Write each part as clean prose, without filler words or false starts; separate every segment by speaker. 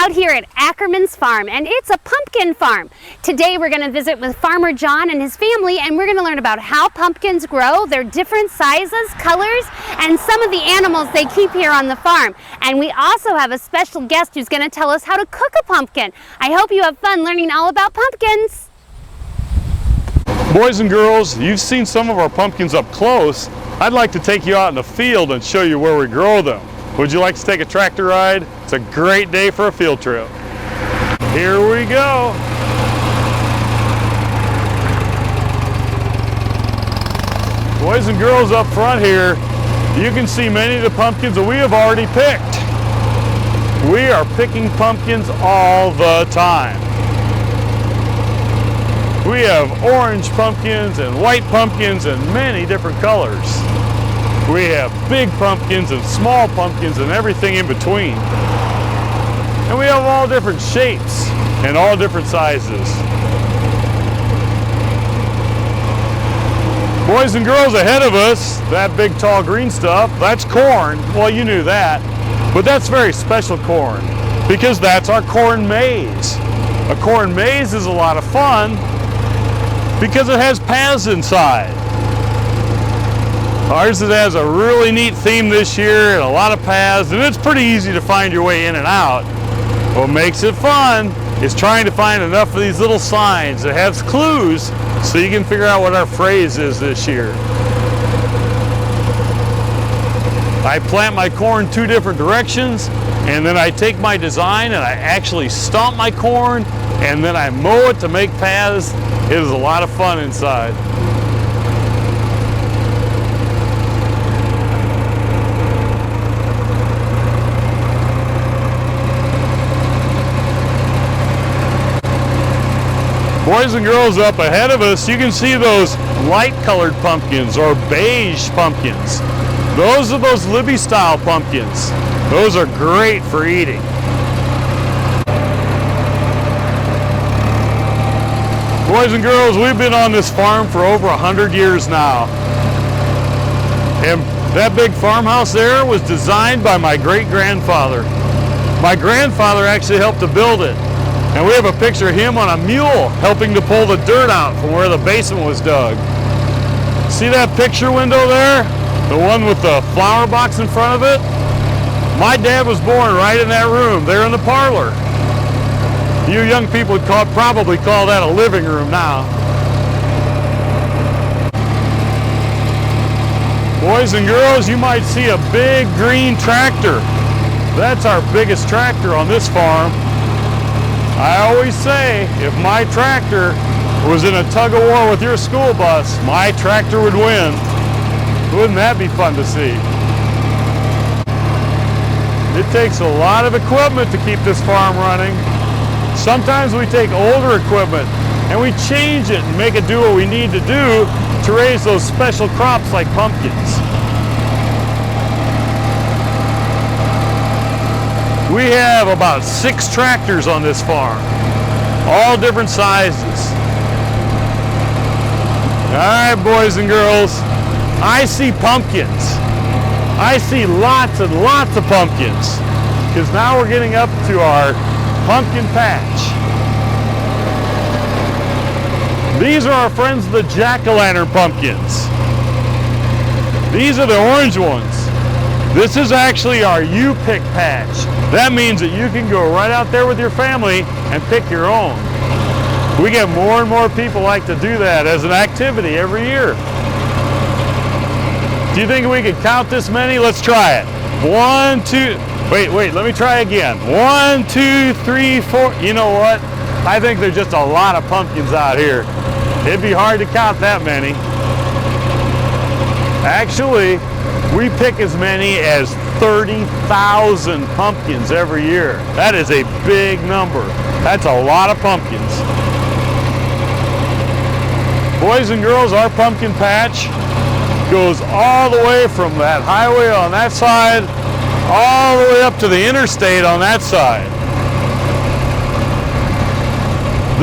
Speaker 1: out here at Ackerman's Farm, and it's a pumpkin farm. Today we're going to visit with Farmer John and his family, and we're going to learn about how pumpkins grow, their different sizes, colors, and some of the animals they keep here on the farm. And we also have a special guest who's going to tell us how to cook a pumpkin. I hope you have fun learning all about pumpkins.
Speaker 2: Boys and girls, you've seen some of our pumpkins up close. I'd like to take you out in the field and show you where we grow them. Would you like to take a tractor ride? It's a great day for a field trip. Here we go. Boys and girls, up front here, you can see many of the pumpkins that we have already picked. We are picking pumpkins all the time. We have orange pumpkins and white pumpkins and many different colors. We have big pumpkins and small pumpkins and everything in between. And we have all different shapes and all different sizes. Boys and girls, ahead of us, that big tall green stuff, that's corn. Well, you knew that, but that's very special corn because that's our corn maze. A corn maze is a lot of fun because it has paths inside. Ours has a really neat theme this year and a lot of paths, and it's pretty easy to find your way in and out. What makes it fun is trying to find enough of these little signs that have clues so you can figure out what our phrase is this year. I plant my corn two different directions, and then I take my design and I actually stomp my corn, and then I mow it to make paths. It is a lot of fun inside. Boys and girls, up ahead of us, you can see those light-colored pumpkins or beige pumpkins. Those are those Libby-style pumpkins. Those are great for eating. Boys and girls, we've been on this farm for over 100 years now. And that big farmhouse there was designed by my great-grandfather. My grandfather actually helped to build it. And we have a picture of him on a mule helping to pull the dirt out from where the basement was dug. See that picture window there? The one with the flower box in front of it? My dad was born right in that room, there in the parlor. You young people would probably call that a living room now. Boys and girls, you might see a big green tractor. That's our biggest tractor on this farm. I always say, if my tractor was in a tug-of-war with your school bus, my tractor would win. Wouldn't that be fun to see? It takes a lot of equipment to keep this farm running. Sometimes we take older equipment and we change it and make it do what we need to do to raise those special crops like pumpkins. We have about 6 tractors on this farm, all different sizes. All right, boys and girls, I see pumpkins. I see lots and lots of pumpkins, because now we're getting up to our pumpkin patch. These are our friends, the jack-o'-lantern pumpkins. These are the orange ones. This is actually our you-pick patch. That means that you can go right out there with your family and pick your own. We get more and more people like to do that as an activity every year. Do you think we could count this many? Let's try it. 1, 2, wait, let me try again. 1, 2, 3, 4. You know what? I think there's just a lot of pumpkins out here. It'd be hard to count that many. Actually, we pick as many as 30,000 pumpkins every year. That is a big number. That's a lot of pumpkins. Boys and girls, our pumpkin patch goes all the way from that highway on that side, all the way up to the interstate on that side.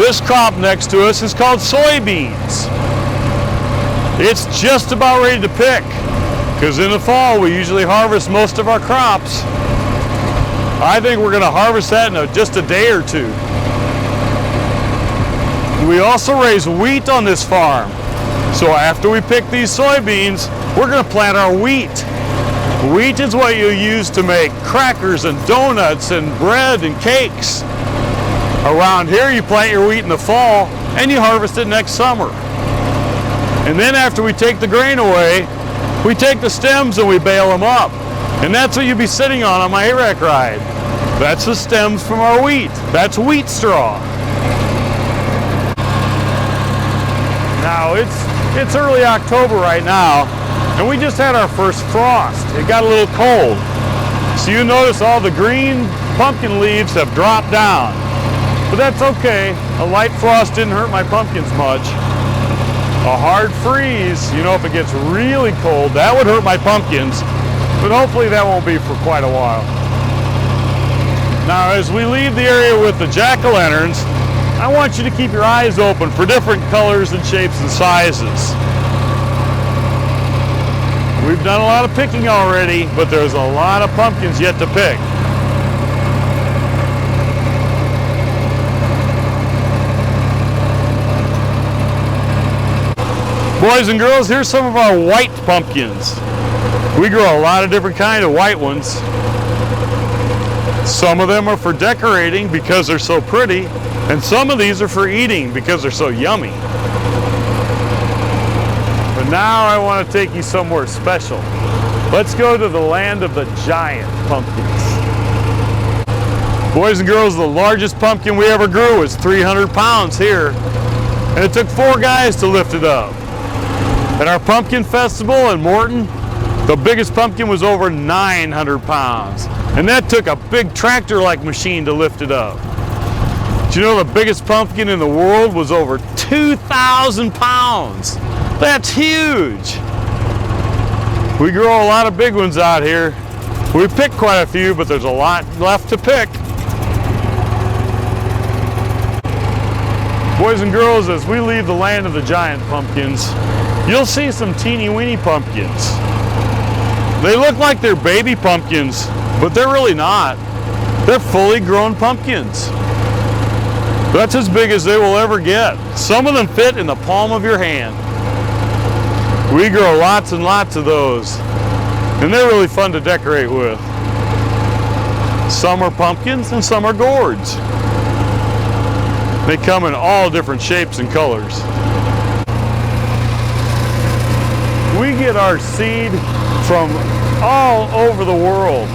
Speaker 2: This crop next to us is called soybeans. It's just about ready to pick, because in the fall we usually harvest most of our crops. I think we're going to harvest that in just a day or two. We also raise wheat on this farm. So after we pick these soybeans, we're going to plant our wheat. Wheat is what you use to make crackers and donuts and bread and cakes. Around here you plant your wheat in the fall and you harvest it next summer. And then after we take the grain away, we take the stems and we bale them up. And that's what you'll be sitting on my hay rack ride. That's the stems from our wheat. That's wheat straw. Now it's early October right now, and we just had our first frost. It got a little cold. So you notice all the green pumpkin leaves have dropped down. But that's okay. A light frost didn't hurt my pumpkins much. A hard freeze, you know, if it gets really cold, that would hurt my pumpkins. But hopefully that won't be for quite a while. Now as we leave the area with the jack-o'-lanterns, I want you to keep your eyes open for different colors and shapes and sizes. We've done a lot of picking already, but there's a lot of pumpkins yet to pick. Boys and girls, here's some of our white pumpkins. We grow a lot of different kinds of white ones. Some of them are for decorating because they're so pretty, and some of these are for eating because they're so yummy. But now I want to take you somewhere special. Let's go to the land of the giant pumpkins. Boys and girls, the largest pumpkin we ever grew was 300 pounds here, and it took 4 guys to lift it up. At our pumpkin festival in Morton, the biggest pumpkin was over 900 pounds, and that took a big tractor-like machine to lift it up. Do you know the biggest pumpkin in the world was over 2,000 pounds? That's huge! We grow a lot of big ones out here. We picked quite a few, but there's a lot left to pick. Boys and girls, as we leave the land of the giant pumpkins, you'll see some teeny-weeny pumpkins. They look like they're baby pumpkins, but they're really not. They're fully grown pumpkins. That's as big as they will ever get. Some of them fit in the palm of your hand. We grow lots and lots of those, and they're really fun to decorate with. Some are pumpkins and some are gourds. They come in all different shapes and colors. We get our seed from all over the world.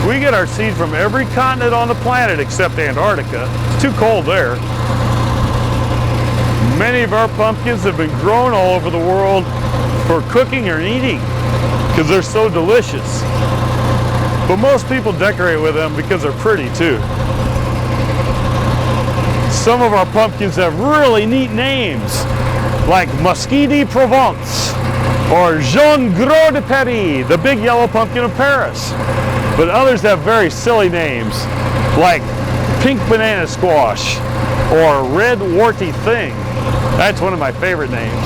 Speaker 2: We get our seed from every continent on the planet except Antarctica. It's too cold there. Many of our pumpkins have been grown all over the world for cooking or eating because they're so delicious. But most people decorate with them because they're pretty too. Some of our pumpkins have really neat names like Musqué de Provence or Jaune Gros de Paris, the big yellow pumpkin of Paris. But others have very silly names like Pink Banana Squash or Red Warty Thing. That's one of my favorite names.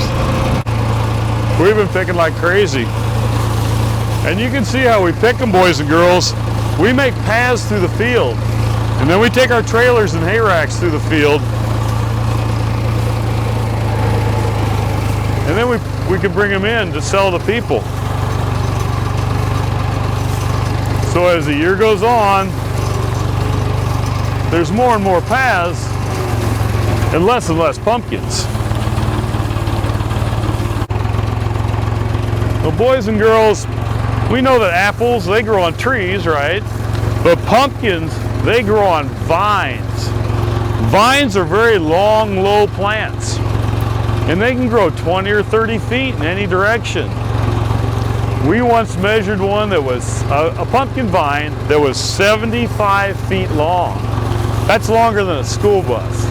Speaker 2: We've been picking like crazy. And you can see how we pick them, boys and girls. We make paths through the field. And then we take our trailers and hay racks through the field. And then we can bring them in to sell to people. So as the year goes on, there's more and more paths and less pumpkins. Well, boys and girls, we know that apples, they grow on trees, right? But pumpkins, they grow on vines. Vines are very long, low plants, and they can grow 20 or 30 feet in any direction. We once measured one that was a pumpkin vine that was 75 feet long. That's longer than a school bus.